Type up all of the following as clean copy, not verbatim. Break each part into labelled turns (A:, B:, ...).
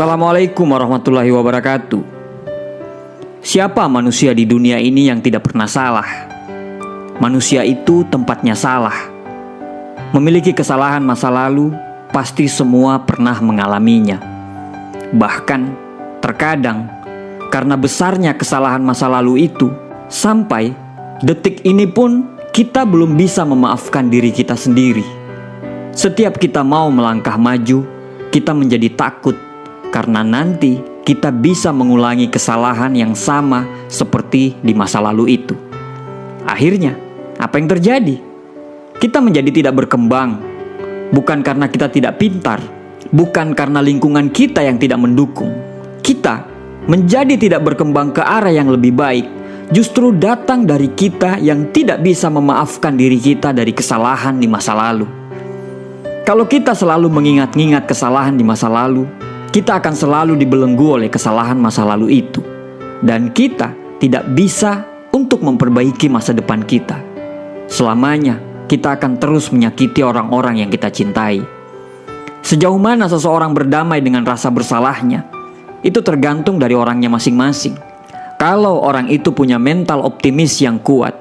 A: Assalamualaikum warahmatullahi wabarakatuh. Siapa manusia di dunia ini yang tidak pernah salah? Manusia itu tempatnya salah. Memiliki kesalahan masa lalu, pasti semua pernah mengalaminya. Bahkan, terkadang, karena besarnya kesalahan masa lalu itu, sampai detik ini pun kita belum bisa memaafkan diri kita sendiri. Setiap kita mau melangkah maju, kita menjadi takut karena nanti kita bisa mengulangi kesalahan yang sama seperti di masa lalu itu. Akhirnya, apa yang terjadi? Kita menjadi tidak berkembang, bukan karena kita tidak pintar, bukan karena lingkungan kita yang tidak mendukung. Kita menjadi tidak berkembang ke arah yang lebih baik, justru datang dari kita yang tidak bisa memaafkan diri kita dari kesalahan di masa lalu. Kalau kita selalu mengingat-ingat kesalahan di masa lalu, kita akan selalu dibelenggu oleh kesalahan masa lalu itu. Dan kita tidak bisa untuk memperbaiki masa depan kita. Selamanya kita akan terus menyakiti orang-orang yang kita cintai. Sejauh mana seseorang berdamai dengan rasa bersalahnya, itu tergantung dari orangnya masing-masing. Kalau orang itu punya mental optimis yang kuat,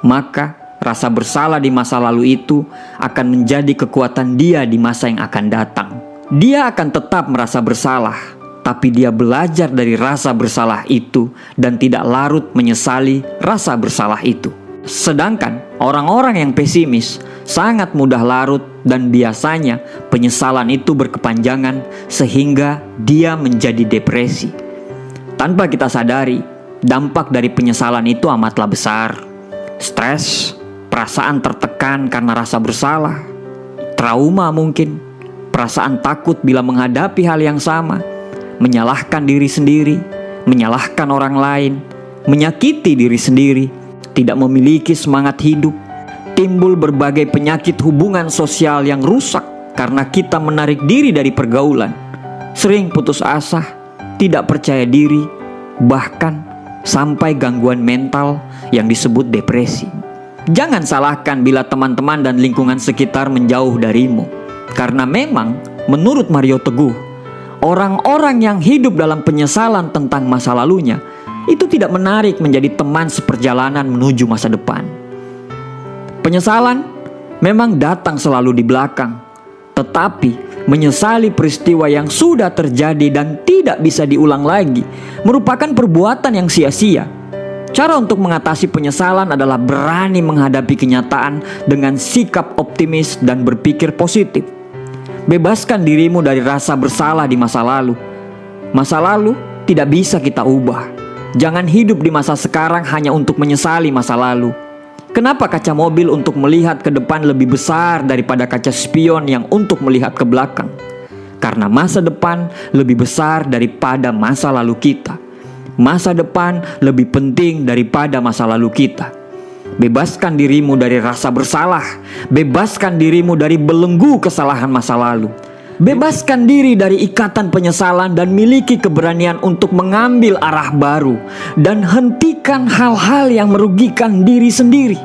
A: maka rasa bersalah di masa lalu itu akan menjadi kekuatan dia di masa yang akan datang. Dia akan tetap merasa bersalah, tapi dia belajar dari rasa bersalah itu dan tidak larut menyesali rasa bersalah itu. Sedangkan orang-orang yang pesimis sangat mudah larut dan biasanya penyesalan itu berkepanjangan sehingga dia menjadi depresi. Tanpa kita sadari, dampak dari penyesalan itu amatlah besar. Stres, perasaan tertekan karena rasa bersalah, trauma mungkin, perasaan takut bila menghadapi hal yang sama, menyalahkan diri sendiri, menyalahkan orang lain, menyakiti diri sendiri, tidak memiliki semangat hidup, timbul berbagai penyakit hubungan sosial yang rusak karena kita menarik diri dari pergaulan, sering putus asa, tidak percaya diri, bahkan sampai gangguan mental yang disebut depresi. Jangan salahkan bila teman-teman dan lingkungan sekitar menjauh darimu. Karena memang menurut Mario Teguh, orang-orang yang hidup dalam penyesalan tentang masa lalunya itu tidak menarik menjadi teman seperjalanan menuju masa depan. Penyesalan memang datang selalu di belakang, tetapi menyesali peristiwa yang sudah terjadi dan tidak bisa diulang lagi merupakan perbuatan yang sia-sia. Cara untuk mengatasi penyesalan adalah berani menghadapi kenyataan dengan sikap optimis dan berpikir positif. Bebaskan dirimu dari rasa bersalah di masa lalu. Masa lalu tidak bisa kita ubah. Jangan hidup di masa sekarang hanya untuk menyesali masa lalu. Kenapa kaca mobil untuk melihat ke depan lebih besar daripada kaca spion yang untuk melihat ke belakang? Karena masa depan lebih besar daripada masa lalu kita. Masa depan lebih penting daripada masa lalu kita. Bebaskan dirimu dari rasa bersalah. Bebaskan dirimu dari belenggu kesalahan masa lalu. Bebaskan diri dari ikatan penyesalan dan miliki keberanian untuk mengambil arah baru. Dan hentikan hal-hal yang merugikan diri sendiri.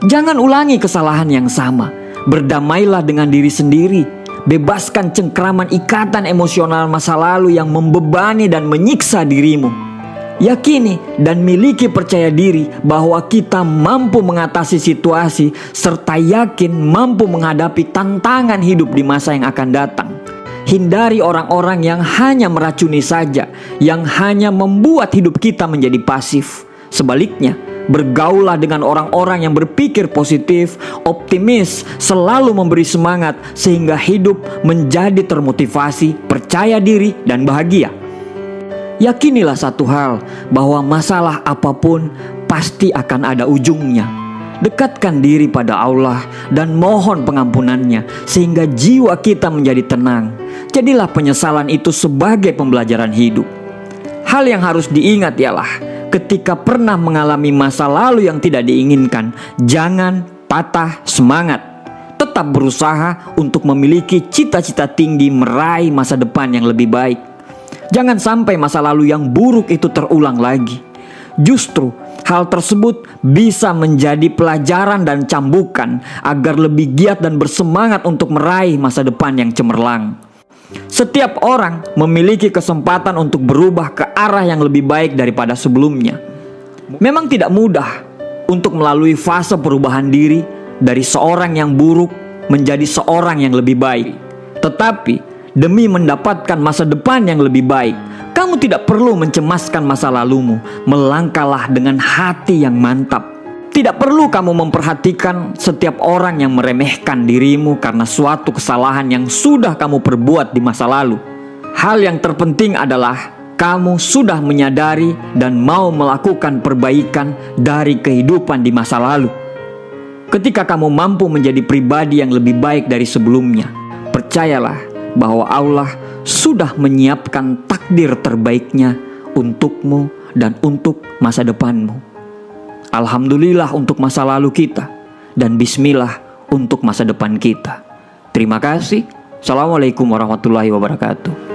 A: Jangan ulangi kesalahan yang sama. Berdamailah dengan diri sendiri. Bebaskan cengkraman ikatan emosional masa lalu yang membebani dan menyiksa dirimu. Yakini dan miliki percaya diri bahwa kita mampu mengatasi situasi serta yakin mampu menghadapi tantangan hidup di masa yang akan datang. Hindari orang-orang yang hanya meracuni saja, yang hanya membuat hidup kita menjadi pasif. Sebaliknya, bergaullah dengan orang-orang yang berpikir positif, optimis, selalu memberi semangat sehingga hidup menjadi termotivasi, percaya diri, dan bahagia. Yakinilah satu hal, bahwa masalah apapun pasti akan ada ujungnya. Dekatkan diri pada Allah dan mohon pengampunannya sehingga jiwa kita menjadi tenang. Jadilah penyesalan itu sebagai pembelajaran hidup. Hal yang harus diingat ialah ketika pernah mengalami masa lalu yang tidak diinginkan, jangan patah semangat. Tetap berusaha untuk memiliki cita-cita tinggi meraih masa depan yang lebih baik. Jangan sampai masa lalu yang buruk itu terulang lagi. Justru hal tersebut bisa menjadi pelajaran dan cambukan agar lebih giat dan bersemangat untuk meraih masa depan yang cemerlang. Setiap orang memiliki kesempatan untuk berubah ke arah yang lebih baik daripada sebelumnya. Memang tidak mudah untuk melalui fase perubahan diri dari seorang yang buruk menjadi seorang yang lebih baik. Tetapi demi mendapatkan masa depan yang lebih baik, kamu tidak perlu mencemaskan masa lalumu. Melangkahlah dengan hati yang mantap. Tidak perlu kamu memperhatikan setiap orang yang meremehkan dirimu karena suatu kesalahan yang sudah kamu perbuat di masa lalu. Hal yang terpenting adalah kamu sudah menyadari dan mau melakukan perbaikan dari kehidupan di masa lalu. Ketika kamu mampu menjadi pribadi yang lebih baik dari sebelumnya, percayalah bahwa Allah sudah menyiapkan takdir terbaiknya untukmu dan untuk masa depanmu. Alhamdulillah untuk masa lalu kita, dan bismillah untuk masa depan kita. Terima kasih. Assalamualaikum warahmatullahi wabarakatuh.